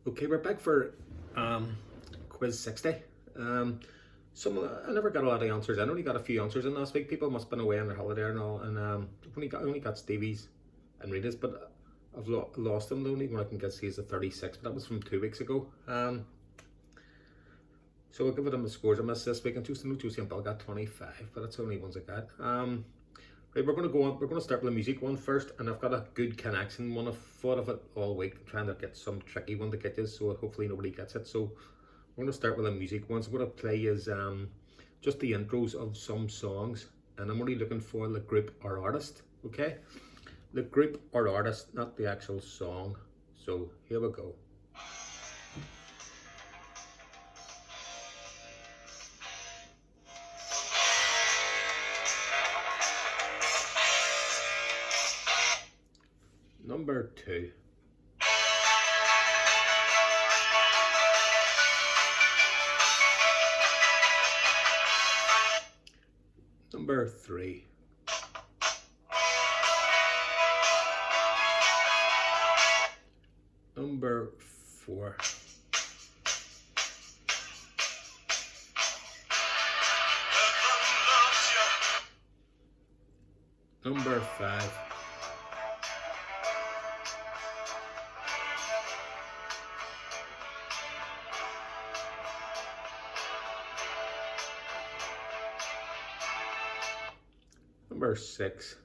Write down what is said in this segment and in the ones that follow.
Okay, we're back for quiz 60. Um, I never got a lot of answers. I only got a few answers in last week. People must have been away on their holiday and all, and I only got Stevie's and Rita's, but I've lost them. The only one I can get see is the 36, but that was from 2 weeks ago. So I'll give them the scores I missed this week. And Tuesday and Bill got 25, but that's the only ones I got. Right, we're gonna go on. We're gonna start with the music one first, and I've got a good connection one. I've thought of it all week, trying to get some tricky one to get you, so hopefully nobody gets it. So we're gonna start with the music ones. What I play is just the intros of some songs, and I'm only looking for the group or artist. Okay, the group or artist, not the actual song. So here we go. Number 2. Number 3. Number 4. Number 5. Number 6.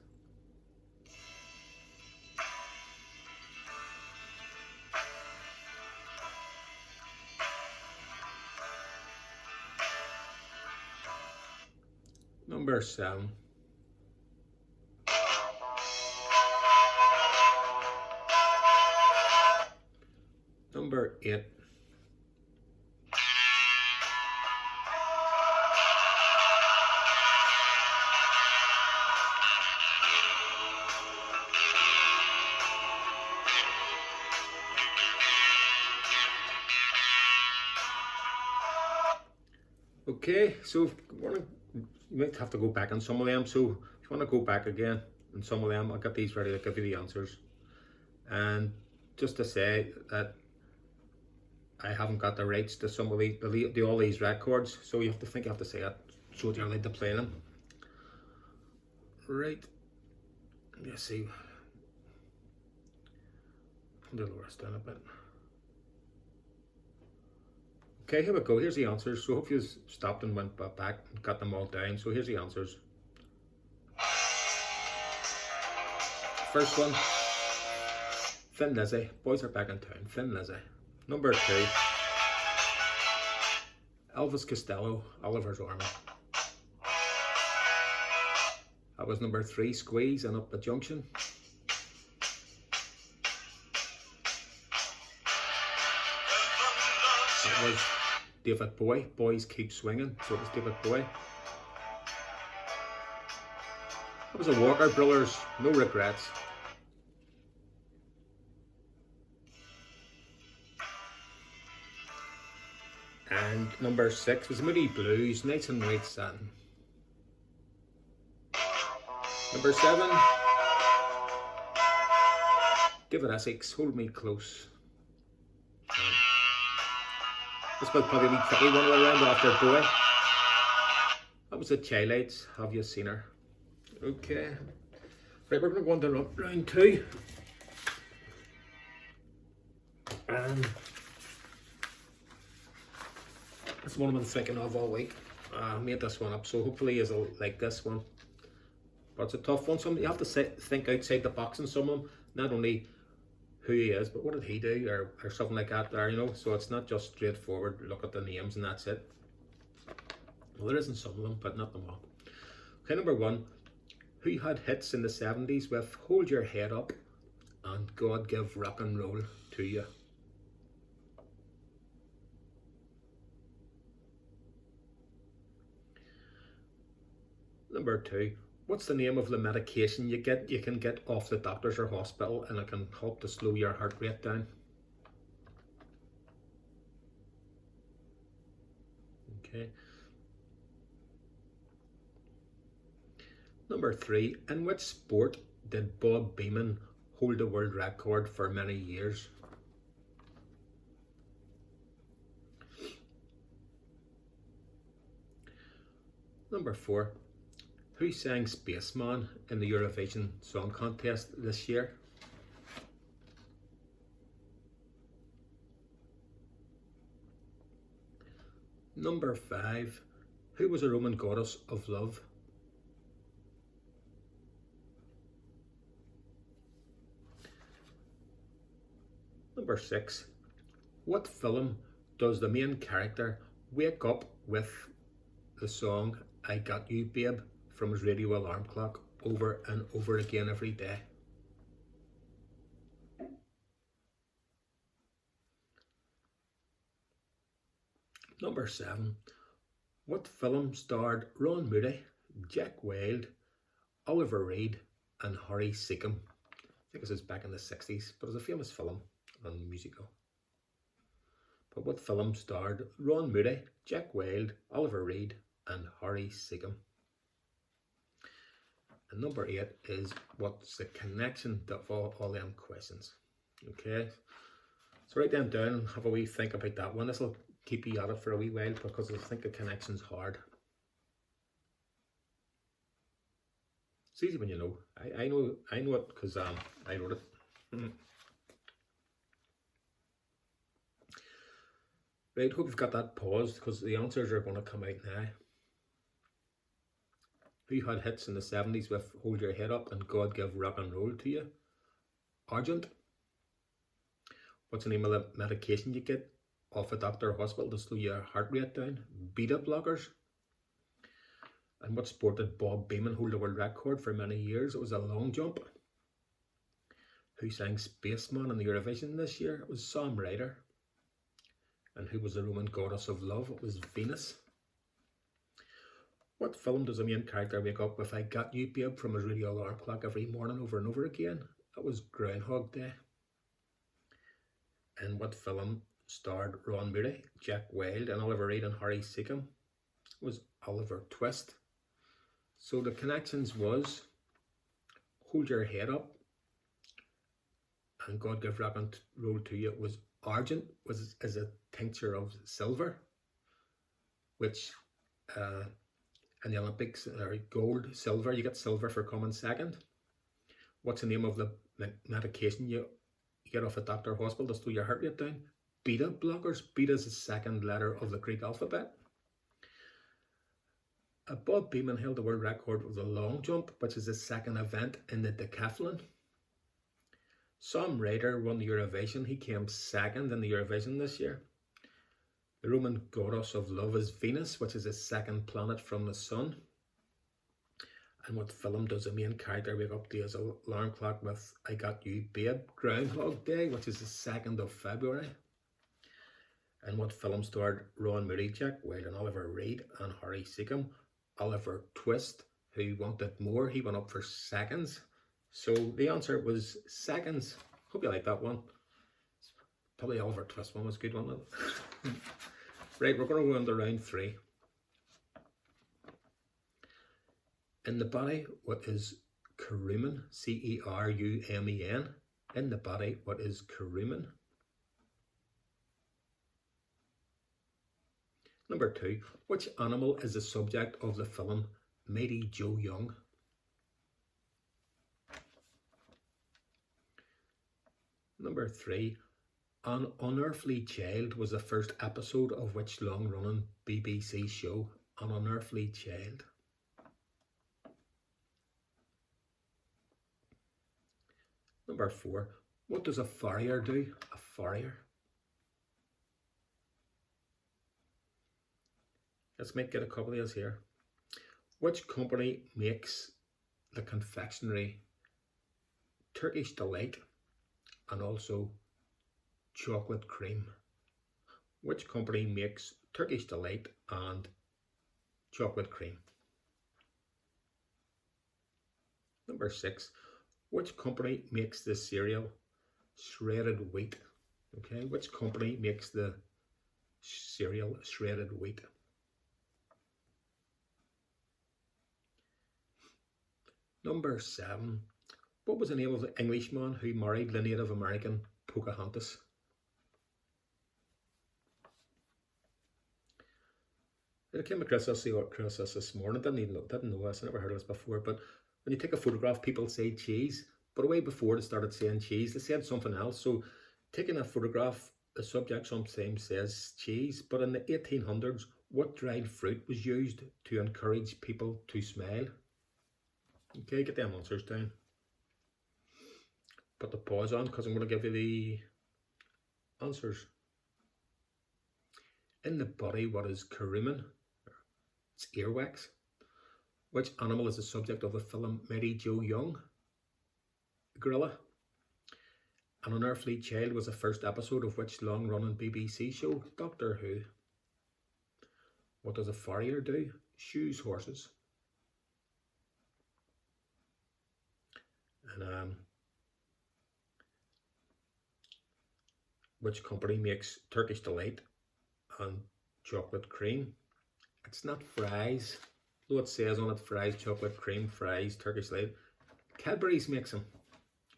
Number 7. Number 8. Okay, so you might have to go back on some of them. So if you want to go back again on some of them, I'll get these ready to give you the answers. And just to say that I haven't got the rights to some of all these records, so you have to say it so you're allowed to play them. Right. Let's see. I'll lower this down a bit. Okay, here we go. Here's the answers. So hope you stopped and went back and got them all down. So here's the answers. First one, Thin Lizzy. Boys Are Back in Town. Thin Lizzy. Number 2, Elvis Costello. Oliver's Army. That was number 3, Squeeze and Up the Junction. That was David Bowie, Boys Keep Swinging, so it was David Bowie. That was the Walker Brothers, No Regrets. And number 6 was Moody Blues, Nights in White Satin. Number 7, David Essex, Hold Me Close. This was probably a tricky one around after Bowie. That was the Chi-Lites, Have You Seen Her? Okay. Right, we're going to go on to round 2. And that's one I've been thinking of all week. I made this one up, so hopefully you'll like this one. But it's a tough one. You have to think outside the box in some of them. Not only who he is, but what did he do, or something like that there, you know. So it's not just straightforward, look at the names and that's it. Well, there isn't some of them, but not them all. Okay, number 1, who had hits in the 70s with Hold Your Head Up and God Give Rock and Roll to You? Number 2, what's the name of the medication you can get off the doctors or hospital, and it can help to slow your heart rate down? Okay. Number 3, in which sport did Bob Beamon hold the world record for many years? Number 4. Who sang Spaceman in the Eurovision Song Contest this year? Number 5. Who was a Roman goddess of love? Number 6. What film does the main character wake up with the song I Got You Babe from his radio alarm clock over and over again every day? Number 7. What film starred Ron Moody, Jack Wilde, Oliver Reed and Harry Secombe? I think this is back in the 60s, but it's a famous film and musical. But what film starred Ron Moody, Jack Wilde, Oliver Reed and Harry Secombe? And number 8 is what's the connection to all them questions? Okay, so write them down and have a wee think about that one. This will keep you at it for a wee while because I think the connection's hard. It's easy when you know. I know it because I wrote it. Right, hope you've got that paused because the answers are going to come out now. Who had hits in the 70s with Hold Your Head Up and God Give Rock and Roll to You? Argent. What's the name of the medication you get off a doctor or hospital to slow your heart rate down? Beta blockers. And what sport did Bob Beamon hold the world record for many years? It was a long jump. Who sang Spaceman in the Eurovision this year? It was Sam Ryder. And who was the Roman goddess of love? It was Venus. What film does the main character wake up with I Got You Babe from his radio alarm clock every morning over and over again? That was Groundhog Day. And what film starred Ron Moody, Jack Wilde and Oliver Reed and Harry Secombe? It was Oliver Twist. So the connections was Hold Your Head Up and God Give Rock and Roll to You. It was Argent, is a tincture of silver, which in the Olympics are gold, silver. You get silver for coming second. What's the name of the medication you get off a doctor or hospital to slow your heart rate down? Beta blockers. Beta is the second letter of the Greek alphabet. Bob Beamon held the world record with the long jump, which is the second event in the decathlon. Sam Ryder won the Eurovision. He came second in the Eurovision this year. The Roman goddess of love is Venus, which is the second planet from the sun. And what film does the main character wake up to his alarm clock with I Got You Babe? Groundhog Day, which is the 2nd of February. And what film starred Ron Moody, Jack Wilde and Oliver Reed and Harry Secombe? Oliver Twist, who wanted more. He went up for seconds. So the answer was seconds. Hope you like that one. Probably Oliver Twist one was a good one. Right, we're going to go on to round 3. In the body, what is cerumen? C-E-R-U-M-E-N. In the body, what is cerumen? Number 2, which animal is the subject of the film Mighty Joe Young? Number 3, An Unearthly Child was the first episode of which long-running BBC show? An Unearthly Child. Number 4, what does a farrier do? A farrier. Let's get a couple of these here. Which company makes the confectionery Turkish Delight and also chocolate cream? Which company makes Turkish Delight and chocolate cream? Number 6, which company makes the cereal Shredded Wheat? Okay, which company makes the cereal Shredded Wheat? Number 7, what was the name of the Englishman who married the Native American Pocahontas? I came across this this morning. Didn't know this. I never heard of this before. But when you take a photograph, people say cheese. But way before they started saying cheese, they said something else. So taking a photograph, the subject sometimes says cheese. But in the 1800s, what dried fruit was used to encourage people to smile? Okay, get them answers down. Put the pause on because I'm going to give you the answers. In the body, what is carumen? It's earwax. Which animal is the subject of the film Mighty Joe Young? A gorilla. An Unearthly Child was the first episode of which long-running BBC show? Doctor Who. What does a farrier do? Shoes horses. And which company makes Turkish Delight and chocolate cream? It's not Fries. Though it says on it Fries, chocolate cream, Fries, Turkish Delight. Cadbury's makes them.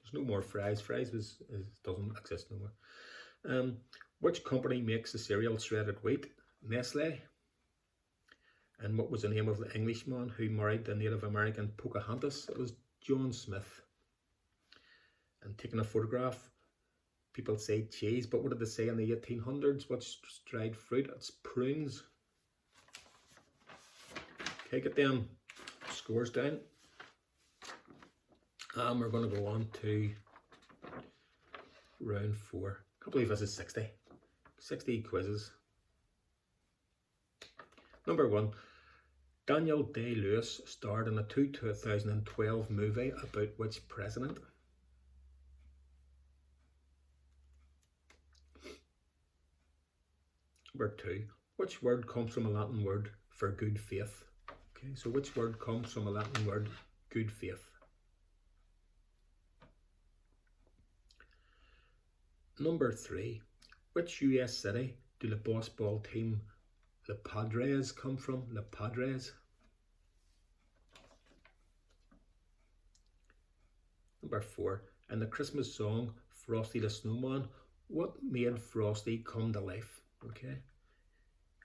There's no more Fries. Fries doesn't exist no more. Which company makes the cereal shredded wheat? Nestle. And what was the name of the Englishman who married the Native American Pocahontas? It was John Smith. And taking a photograph, people say cheese, but what did they say in the 1800s? What's dried fruit? It's prunes. Okay, get them scores down. We're going to go on to round 4. I can't believe this is 60. 60 quizzes. Number 1. Daniel Day-Lewis starred in a 2012 movie about which president? Number 2. Which word comes from a Latin word for good faith? Okay, so which word comes from a Latin word, good faith? Number 3. Which US city do the baseball team the Padres come from? The Padres. Number 4. In the Christmas song Frosty the Snowman, what made Frosty come to life? Okay.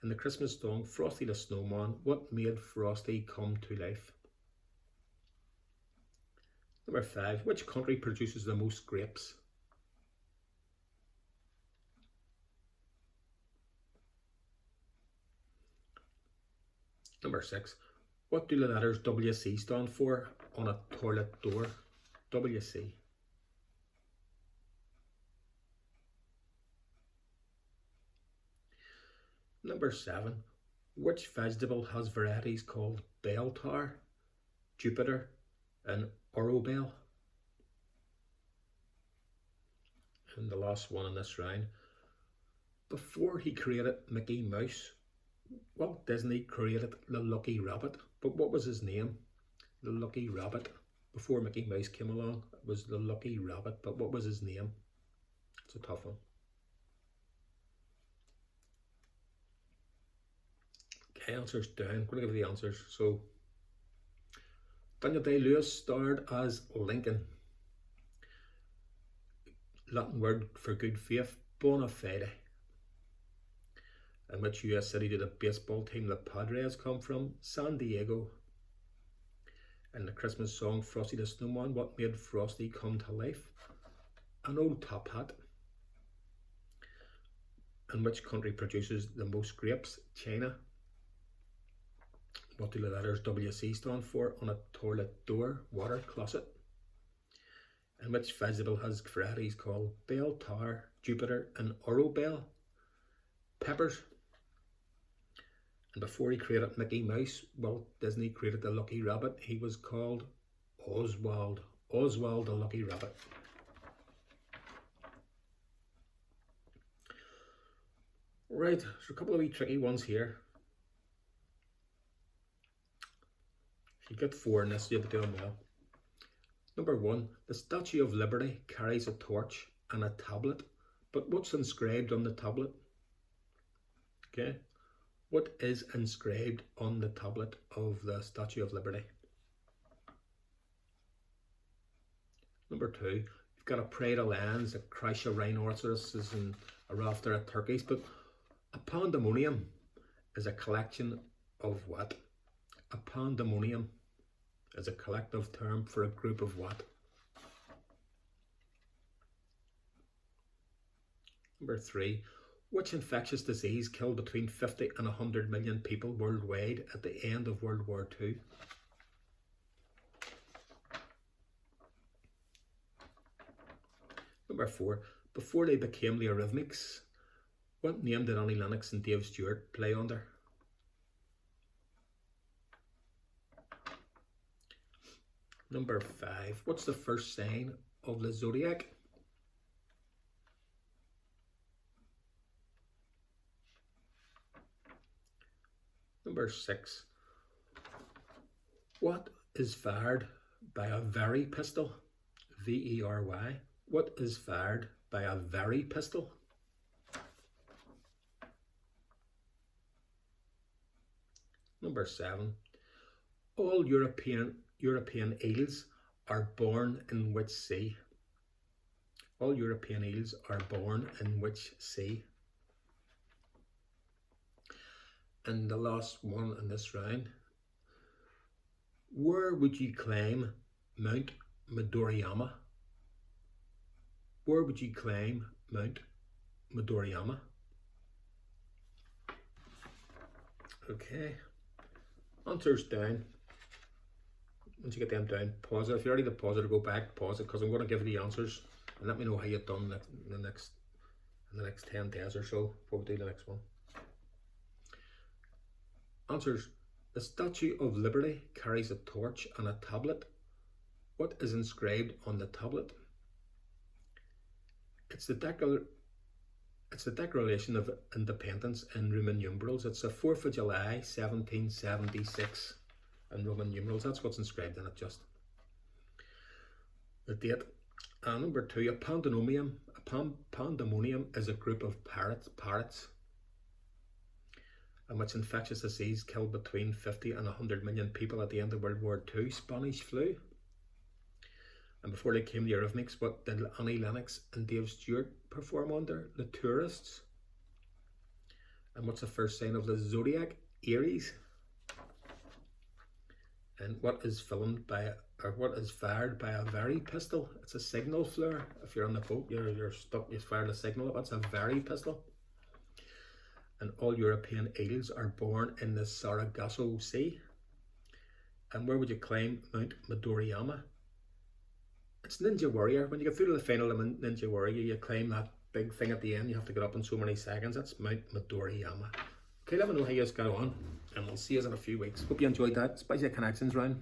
In the Christmas song Frosty the Snowman, what made Frosty come to life? Number 5. Which country produces the most grapes? Number 6. What do the letters WC stand for on a toilet door? WC. Number 7. Which vegetable has varieties called bell tar, Jupiter, and Orobel? And the last one in this round. Before he created Mickey Mouse, Walt Disney created the Lucky Rabbit, but what was his name? The Lucky Rabbit. Before Mickey Mouse came along, it was the Lucky Rabbit, but what was his name? It's a tough one. Okay, answers down. I'm going to give you the answers. So, Daniel Day-Lewis starred as Lincoln. Latin word for good faith, bona fide. And which US city did the baseball team the Padres come from? San Diego. And the Christmas song Frosty the Snowman, what made Frosty come to life? An old top hat. And which country produces the most grapes? China. What do the letters WC stand for on a toilet door? Water closet. And which vegetable has varieties called bell tar, Jupiter, and Orobel? Peppers. And before he created Mickey Mouse, Walt Disney created the Lucky Rabbit. He was called Oswald. Oswald the Lucky Rabbit. Right, there's a couple of wee tricky ones here. If you get 4 in this, you'll be doing well. Number 1, the Statue of Liberty carries a torch and a tablet, but what's inscribed on the tablet? Okay, what is inscribed on the tablet of the Statue of Liberty? Number 2, you've got a pride of lions, a crash of rhinoceroses, and a rafter of turkeys, but a pandemonium is a collection of what? A pandemonium is a collective term for a group of what? Number 3. Which infectious disease killed between 50 and 100 million people worldwide at the end of World War II? Number 4. Before they became the Eurythmics, what name did Annie Lennox and Dave Stewart play under? Number 5. What's the first sign of the zodiac? Number 6. What is fired by a Very pistol? V-E-R-Y. What is fired by a Very pistol? Number 7. All European eels are born in which sea? All European eels are born in which sea? And the last one in this round. Where would you climb Mount Midoriyama? Where would you climb Mount Midoriyama? Okay. Answers down. Once you get them down, pause it. If you're ready to pause it or go back, pause it, because I'm going to give you the answers and let me know how you've done in the next 10 days or so before we do the next one. Answers. The Statue of Liberty carries a torch and a tablet. What is inscribed on the tablet? It's the Declaration of Independence in Roman numerals. It's the 4th of July 1776 in Roman numerals. That's what's inscribed in it, just the date. Number 2, a pandemonium is a group of parrots in which infectious disease killed between 50 and 100 million people at the end of World War II. Spanish flu. And before they came the Eurythmics, what did Annie Lennox and Dave Stewart perform under? The Tourists. And what's the first sign of the zodiac? Aries. And what is fired by a Very pistol? It's a signal flare. If you're on the boat, you're stuck, you fire the signal up. It's a Very pistol. And all European eels are born in the Sargasso Sea. And where would you climb Mount Midoriyama? It's Ninja Warrior. When you get through to the final of Ninja Warrior, you climb that big thing at the end. You have to get up in so many seconds. That's Mount Midoriyama. Okay, let me know how you guys got on, and we'll see you in a few weeks. Hope you enjoyed that Spicy Connections round.